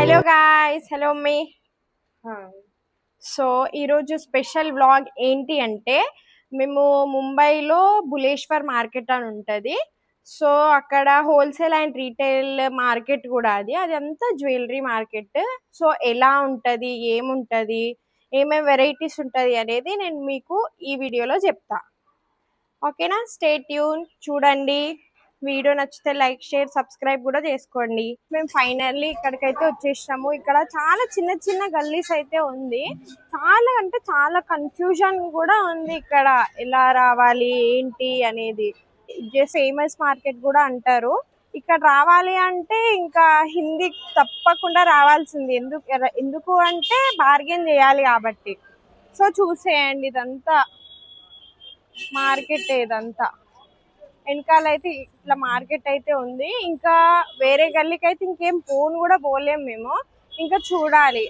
Hello guys, hello మీ. Hi. So ఈరోజు special vlog ఏంటి అంటే, మేము ముంబైలో బులేశ్వర్ మార్కెట్ అని ఉంటుంది. సో అక్కడ హోల్సేల్ అండ్ రీటైల్ మార్కెట్ కూడా అది అంతా జ్యువెలరీ మార్కెట్. సో ఎలా ఉంటుంది, ఏముంటుంది, ఏమేమి వెరైటీస్ ఉంటుంది అనేది నేను మీకు ఈ వీడియోలో చెప్తా. ఓకేనా? స్టే ట్యూన్, చూడండి. వీడియో నచ్చితే లైక్, షేర్, సబ్స్క్రైబ్ కూడా చేసుకోండి. మేము ఫైనల్లీ ఇక్కడికైతే వచ్చేసాము. ఇక్కడ చాలా చిన్న చిన్న గల్లీస్ అయితే ఉంది. చాలా అంటే చాలా కన్ఫ్యూజన్ కూడా ఉంది ఇక్కడ, ఎలా రావాలి ఏంటి అనేది. ఫేమస్ మార్కెట్ కూడా అంటారు. ఇక్కడ రావాలి అంటే ఇంకా హిందీ తప్పకుండా రావాల్సింది. ఎందుకు అంటే బార్గెన్ చేయాలి కాబట్టి. సో చూసేయండి, ఇదంతా మార్కెట్. ఇదంతా వెనకాలైతే ఇట్లా మార్కెట్ అయితే ఉంది. ఇంకా వేరే గల్లీకి అయితే ఇంకేం కూడా పోలేం మేము. ఇంకా చూడాలి.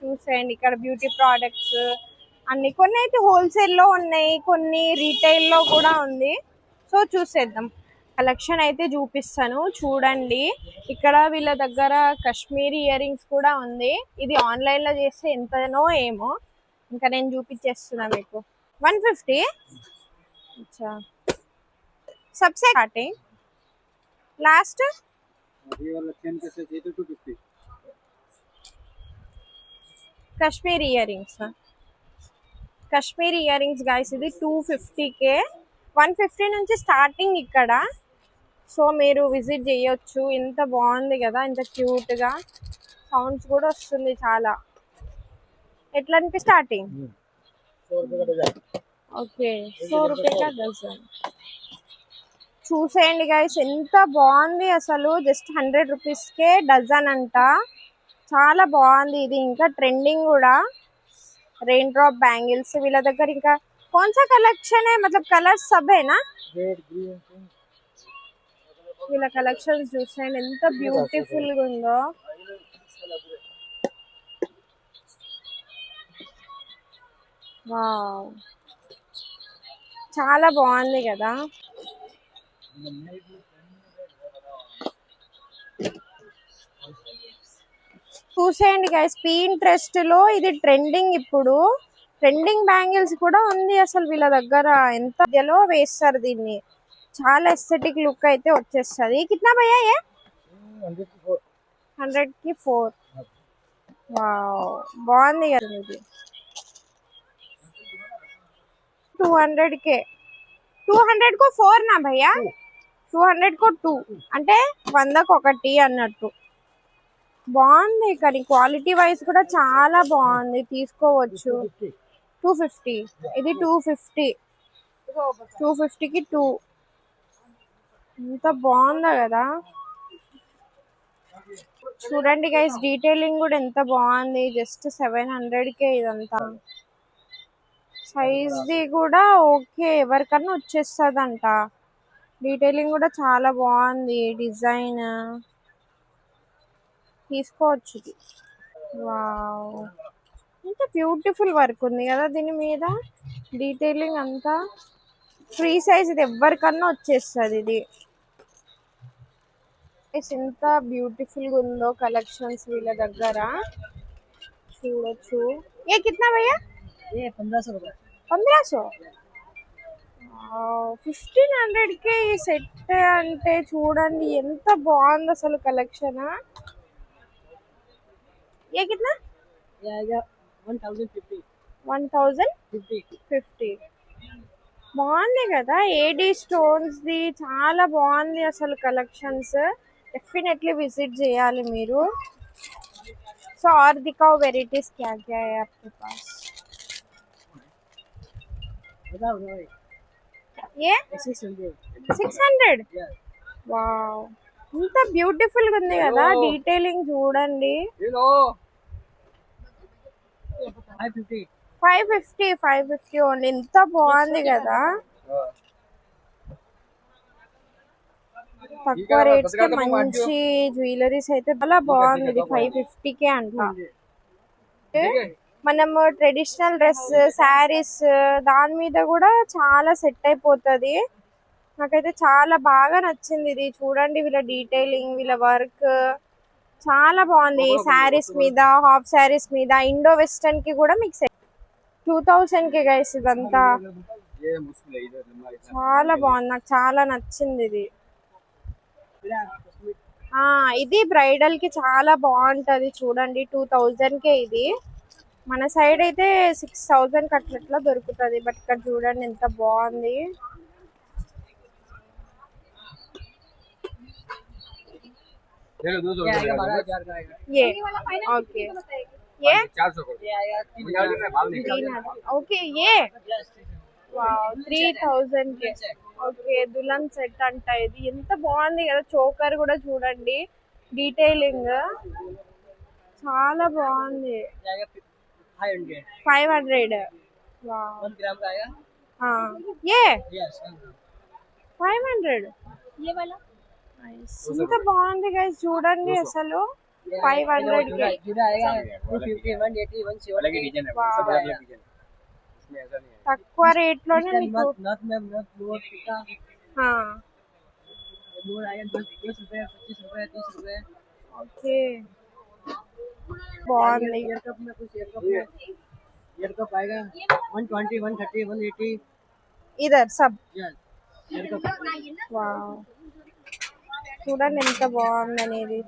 చూసేయండి, ఇక్కడ బ్యూటీ ప్రోడక్ట్స్ అన్ని, కొన్ని అయితే హోల్సేల్లో ఉన్నాయి, కొన్ని రీటైల్లో కూడా ఉంది. సో చూసేద్దాం. కలెక్షన్ అయితే చూపిస్తాను, చూడండి. ఇక్కడ వీళ్ళ దగ్గర కాశ్మీరీ ఇయర్ రింగ్స్ కూడా ఉంది. ఇది ఆన్లైన్లో చేస్తే ఎంతనో ఏమో, ఇంకా నేను చూపించేస్తున్నా మీకు. 150. अच्छा, सबसे काटे लास्ट ये वाला चेन कैसे चाहिए तो 250. Kashmiri ear rings. Kashmiri ear rings guys, ఇది 250K. 150 నుంచి స్టార్టింగ్ ఇక్కడ. సో మీరు విజిట్ చేయొచ్చు. ఎంత బాగుంది కదా, ఎంత క్యూట్గా. సౌండ్స్ కూడా వస్తుంది చాలా. ఎట్లా అనిపి స్టార్టింగ్ 100 रुपए का डजन. ఓకే, 100 రూపాయల డజన్. చూసేయండి గైస్, ఎంత బాగుంది అసలు. జస్ట్ 100 రూపీస్కే డజన్ అంట. చాలా బాగుంది ఇది. ఇంకా ట్రెండింగ్ కూడా రెయిన్ డ్రాప్ బ్యాంగిల్స్ వీళ్ళ దగ్గర. ఇంకా कौन सा कलेक्शन है, मतलब कलर्स सब है ना? Red green pink. వీళ్ళ కలెక్షన్స్ చూసేయండి ఎంత బ్యూటిఫుల్ గా ఉందో. వావ్, చాలా బాగుంది కదా. చూసేయండి గైస్, Pinterest లో ఇది ట్రెండింగ్. ఇప్పుడు ట్రెండింగ్ బ్యాంగిల్స్ కూడా ఉంది అసలు వీళ్ళ దగ్గర. ఎంత మధ్యలో వేస్తారు దీన్ని. చాలా ఎస్థెటిక్ లుక్ అయితే వచ్చేస్తుంది. కిतना భయ్యా ఏ? 100 కి 4. వావ్, బాగుంది కదా ఇది. 200K. 200 को 4 నా భయ్యా? 200 को 2 అంటే 100కు 1 అన్నట్టు. బాగుంది, కానీ క్వాలిటీ వైజ్ కూడా చాలా బాగుంది. తీసుకోవచ్చు. 250. ఇది 250. 250కి 2. ఎంత బాగుందో కదా. చూడండి గైస్, డీటెయిలింగ్ కూడా ఎంత బాగుంది. జస్ట్ 700K ఇదంతా. సైజ్ ది కూడా ఓకే, ఎవరికన్నా వచ్చేస్తుందంట. డీటెయిలింగ్ కూడా చాలా బాగుంది. డిజైన్ తీసుకోవచ్చు ఇది. వావ్, ఎంత బ్యూటిఫుల్ వర్క్ ఉంది కదా దీని మీద. డీటెయిలింగ్ అంతా ఫ్రీ సైజ్. ఇది ఎవరికన్నా వచ్చేస్తుంది ఇది. ఎంత బ్యూటిఫుల్ గా ఉందో కలెక్షన్స్ వీళ్ళ దగ్గర. చూడొచ్చు. ఏ కిतना భయ్యా? ये 1500 रुपए. 1500. 1500K ఈ సెట్ అంటే చూడండి ఎంత బాగుంది అసలు కలెక్షన్. ఏ కిतना? ये आएगा 1050. 1050. బాగుంది కదా. ఏడీ స్టోన్స్ ది చాలా బాగుంది అసలు కలెక్షన్స్. డెఫిनेटली విజిట్ చేయాలి మీరు. సో और दिखाओ वेराइटीज क्या क्या है आपके पास. बताओ भाई. ये 600. 600. Yeah. వావ్, ఎంత బ్యూటిఫుల్ గా ఉంది కదా. డీటెయిలింగ్ చూడండి. ये लो. 550. 550 ఓన్లీ. ఎంత బాగుంది కదా. తక్కువ రేట్స్ కి మంచి జ్యువెలరీస్ అయితే చాలా బాగుంది. ఇది 550K అంట. మనము ట్రెడిషనల్ డ్రెస్, శారీస్ దాని మీద కూడా చాలా సెట్ అయిపోతుంది. నాకైతే చాలా బాగా నచ్చింది ఇది. చూడండి వీళ్ళ డీటెయిలింగ్, వీళ్ళ వర్క్ చాలా బాగుంది. శారీస్ మీద, హాఫ్ శారీస్ మీద, ఇండో వెస్టర్న్ కి కూడా మీకు 2000 కి గైస్ ఇదంతా. చాలా బాగుంది, నాకు చాలా నచ్చింది ఇది. ఇది బ్రైడల్ కి చాలా బాగుంటది చూడండి. 2000 కే ఇది. మన సైడ్ అయితే 6000 అట్లా దొరుకుతుంది, బట్ ఇక్కడ చూడండి ఎంత బాగుంది. ये ओके, ये ఓకే ఏ 3000 కి. ఓకే, దుల్హన్ సెట్ అంట ఇది. ఎంత బాగుంది కదా, చోకర్ కూడా చూడండి, డీటెయిలింగ్ చాలా బాగుంది. 500 वाह, 1 ग्राम का आएगा। हाँ ये यस 500 ये वाला ఎంత బాగుంది గైస్ చూడండి అసలు. 500 కి जुड़ा आएगा 250 180 170 తక్కువ రేట్ లోనే మీకు. नथ में नथ लोअर टिका ఆ, लोअर आएगा 10 रुपए 25 रुपए 30 रुपए। ఓకే బాగుంది. ईयर कप में कुछ ईयर कप आएगा 120 130 180 either sub yes year cup wow, చూడండి ఎంత బాగుంది అనేది.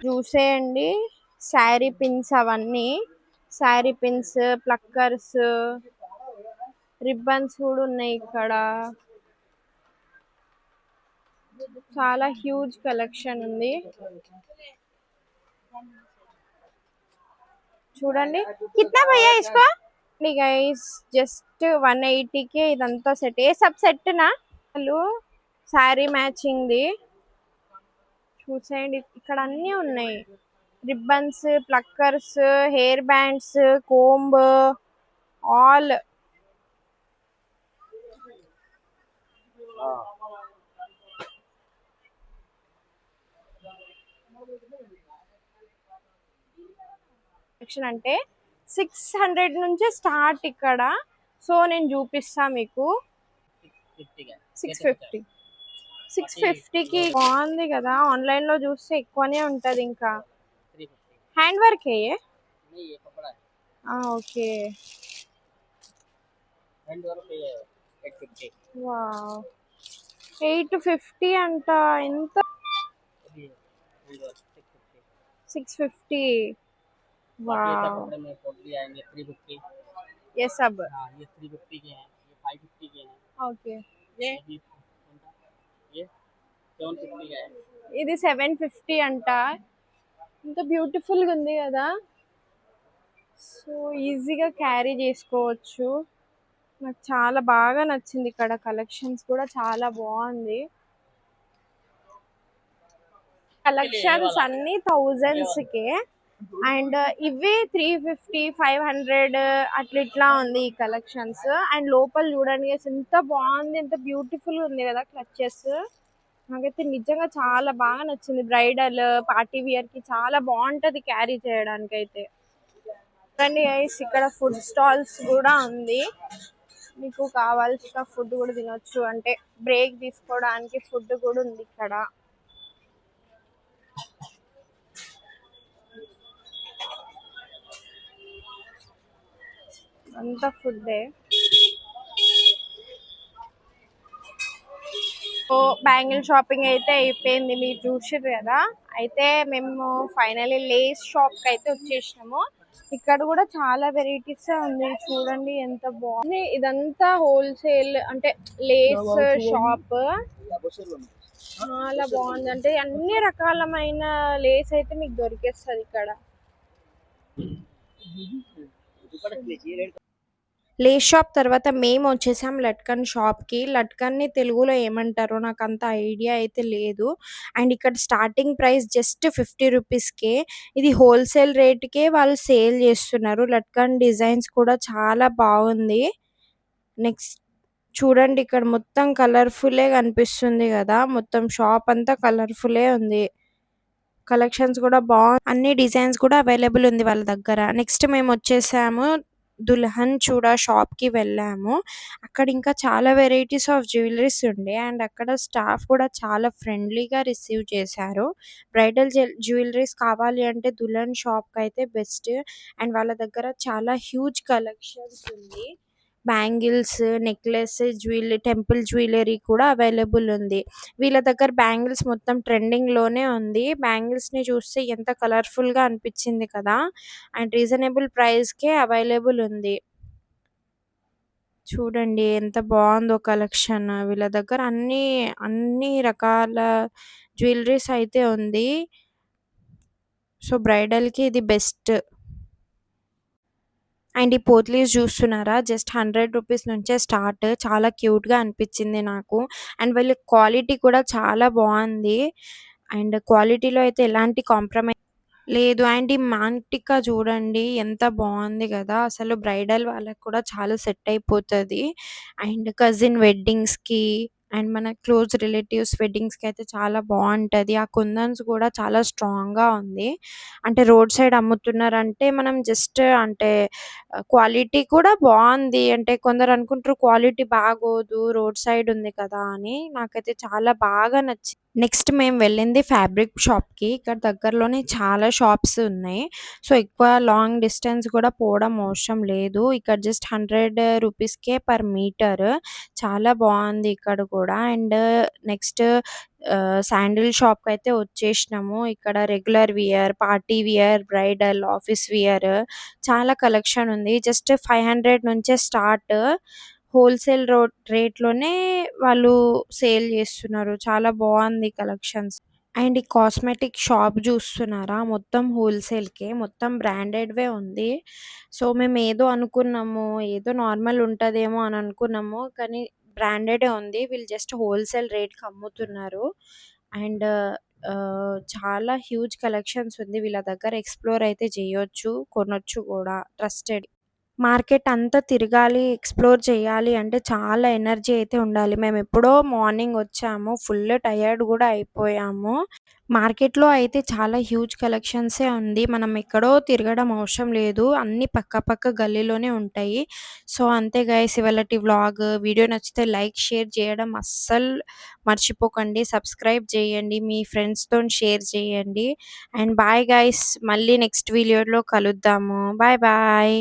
చూసేయండి శారీ పిన్స్ అవన్నీ. శారీ పిన్స్, ప్లక్కర్స్, రిబ్బన్స్ కూడా ఉన్నాయి ఇక్కడ. చాలా హ్యూజ్ కలెక్షన్ ఉంది చూడండి. కిतना भैया इसको गाइस జస్ట్ 180 కే ఇదంతా సెట్. ఏ సబ్ సెట్ నా అసలు శారీ మ్యాచింగ్ ది. చూసేయండి ఇక్కడ అన్నీ ఉన్నాయి. Ribbons, pluckers, hair bands, comb, all. అంటే 600 నుంచి స్టార్ట్ ఇక్కడ. సో నేను చూపిస్తా మీకు. 650 650కి బాగుంది కదా. ఆన్లైన్ లో చూస్తే ఎక్కువనే ఉంటది. ఇంకా 350 హ్యాండ్ వర్క్ ఏ नहीं ये कपड़ा है ఓకే. हैंड वर्क पे 850 వావ్, 850 అంట. ఎంత? अभी हैंड वर्क 650 650. बाकी ऐसा वाव, कपड़े में कोट भी आएंगे 350। ये सब हाँ ये 350 के हैं, ये 550 के हैं, ఓకే. ये ये 750 का है। ఇది 750 అంట. ఇంత బ్యూటిఫుల్ గా ఉంది కదా. సో ఈజీగా క్యారీ చేసుకోవచ్చు. నాకు చాలా బాగా నచ్చింది. ఇక్కడ కలెక్షన్స్ కూడా చాలా బాగుంది. కలెక్షన్స్ అన్ని థౌజండ్స్ కే. అండ్ ఇవి 350 500 అట్లా ఇట్లా ఉంది ఈ కలెక్షన్స్. అండ్ లోపల చూడండి guys, ఎంత బాగుంది, ఎంత బ్యూటిఫుల్ ఉంది కదా క్లచెస్. నాకైతే నిజంగా చాలా బాగా నచ్చింది. బ్రైడల్, పార్టీ వియర్ కి చాలా బాగుంటది క్యారీ చేయడానికి అయితే. చూడండి guys, ఇక్కడ ఫుడ్ స్టాల్స్ కూడా ఉంది. మీకు కావాల్సిన ఫుడ్ కూడా తినొచ్చు. అంటే బ్రేక్ తీసుకోవడానికి ఫుడ్ కూడా ఉంది ఇక్కడ. అంతా ఫుడ్డే. సో బ్యాంగిల్ షాపింగ్ అయితే అయిపోయింది, మీరు చూసారు కదా. అయితే మేము ఫైనల్లీ లేస్ షాప్ కి అయితే వచ్చేసినాము. ఇక్కడ కూడా చాలా వెరైటీస్ ఉంది. చూడండి ఎంత బాగుంది. ఇదంతా హోల్సేల్ అంటే లేస్ షాప్. చాలా బాగుంది. అంటే అన్ని రకాలమైన లేస్ అయితే మీకు దొరికేస్తుంది ఇక్కడ. లేస్ షాప్ తర్వాత మేము వచ్చేసాం లట్కన్ షాప్కి. లట్కన్ని తెలుగులో ఏమంటారో నాకు అంత ఐడియా అయితే లేదు. అండ్ ఇక్కడ స్టార్టింగ్ ప్రైస్ జస్ట్ 50 రూపీస్కే. ఇది హోల్సేల్ రేట్కే వాళ్ళు సేల్ చేస్తున్నారు. లట్కన్ డిజైన్స్ కూడా చాలా బాగుంది. నెక్స్ట్ చూడండి, ఇక్కడ మొత్తం కలర్ఫుల్లే కనిపిస్తుంది కదా. మొత్తం షాప్ అంతా కలర్ఫుల్లే ఉంది. కలెక్షన్స్ కూడా బాగుంది. అన్ని డిజైన్స్ కూడా అవైలబుల్ ఉంది వాళ్ళ దగ్గర. నెక్స్ట్ మేము వచ్చేసాము దుల్హన్ చూడా షాప్‌కి వెళ్ళాము. అక్కడ ఇంకా చాలా వెరైటీస్ ఆఫ్ జ్యువెలరీస్ ఉండే అండ్ అక్కడ స్టాఫ్ కూడా చాలా ఫ్రెండ్లీగా రిసీవ్ చేశారు. బ్రైడల్ జ్యువెలరీస్ కావాలి అంటే దుల్హన్ షాప్‌కయితే బెస్ట్. అండ్ వాళ్ళ దగ్గర చాలా హ్యూజ్ కలెక్షన్స్ ఉంది. బ్యాంగిల్స్, నెక్లెస్, టెంపుల్ జ్యువెలరీ కూడా అవైలబుల్ ఉంది. వీళ్ళ దగ్గర బ్యాంగిల్స్ మొత్తం ట్రెండింగ్‌లోనే ఉంది. బ్యాంగిల్స్‌ని చూస్తే ఎంత కలర్‌ఫుల్‌గా అనిపించింది కదా! అండ్ రీజనబుల్ ప్రైస్‌కే అవైలబుల్ ఉంది. చూడండి ఎంత బావుందో కలెక్షన్. వీళ్ళ దగ్గర అన్ని రకాల జ్యువెలరీస్ అయితే ఉంది. సో, బ్రైడల్‌కి ఇది బెస్ట్. అండ్ ఈ పోట్లీస్ చూస్తున్నారా? జస్ట్ రూ. 100 నుంచే స్టార్ట్. చాలా క్యూట్‌గా అనిపించింది నాకు. అండ్ వీళ్ళ క్వాలిటీ కూడా చాలా బావుంది. అండ్ క్వాలిటీలో అయితే ఎలాంటి లేదు. అండ్ ఈ మాంటికా చూడండి ఎంత బావుంది గదా! అసలు బ్రైడల్ వాళ్ళకి కూడా చాలా సెట్ అయిపోతది. అండ్ కజిన్ వెడ్డింగ్స్‌కి అండ్ మన క్లోజ్ రిలేటివ్స్ వెడ్డింగ్స్‌కి అయితే చాలా బావుంటది. ఆ కుందన్స్ కూడా చాలా స్ట్రాంగ్‌గా ఉంది. అంటే రోడ్ సైడ్ అమ్ముతున్నారంటే మనం జస్ట్ అంటే క్వాలిటీ కూడా బావుంది. అంటే కొందరు అనుకుంటారు క్వాలిటీ బాగోదు రోడ్ సైడ్ ఉంది కదా! అని. నాకైతే చాలా బాగా నెక్స్ట్ మేము వెళ్ళింది ఫ్యాబ్రిక్ షాప్‌కి. ఇక్కడ దగ్గరలోనే చాలా షాప్స్ ఉన్నాయి. సో, ఎక్కువ లాంగ్ డిస్టెన్స్ కూడా పోవడం అవసరం లేదు. ఇక్కడ జస్ట్ రూ. 100కే పర్ మీటర్. చాలా బావుంది ఇక్కడ కూడా. అండ్ నెక్స్ట్ శాండిల్ షాప్‌కయితే వచ్చేసినాము. ఇక్కడ regular wear, party wear, bridal, office wear చాలా కలెక్షన్ ఉంది. జస్ట్ 500 నుంచే స్టార్ట్. హోల్‌సేల్ రేట్‌లోనే వాళ్ళు సేల్ చేస్తున్నారు. చాలా బావుంది కలెక్షన్స్. అండ్ ఈ కాస్మెటిక్ షాప్ చూస్తున్నారా? మొత్తం హోల్‌సేల్‌కే. మొత్తం బ్రాండెడ్‌వే ఉంది. సో, మేమేదో అనుకున్నాము. ఏదో నార్మల్ ఉంటదేమో అని అనుకున్నాము. కానీ బ్రాండెడే ఉంది. వీళ్ళు జస్ట్ హోల్‌సేల్ రేట్‌కి అమ్ముతున్నారు. అండ్ చాలా హ్యూజ్ కలెక్షన్స్ ఉంది. వీళ్ళ దగ్గర ఎక్స్‌ప్లోర్ అయితే చేయొచ్చు. కొనొచ్చు కూడా. ట్రస్టెడ్. మార్కెట్ అంతా తిరగాలి, ఎక్స్‌ప్లోర్ చేయాలి అంటే చాలా ఎనర్జీ అయితే ఉండాలి. మేమెప్పుడో మార్నింగ్ వచ్చాము. ఫుల్ టయర్డ్ గూడా అయిపోయాము. మార్కెట్‌లో అయితే చాలా హ్యూజ్ కలెక్షన్సే ఉంది. మనం ఎక్కడో తిరగడం అవసరం లేదు. అన్నీ పక్క గల్లీలోనే ఉంటాయి. సో, అంతే గైస్ ఇవాళటి వ్లాగ్. వీడియో నచ్చితే లైక్, షేర్ చేయడం అస్సలు మర్చిపోకండి. సబ్స్క్రైబ్ చేయండి. మీ ఫ్రెండ్స్‌తోని షేర్ చేయండి. And bye guys. మళ్ళీ నెక్స్ట్ వీడియోలో కలుద్దాము. Bye bye.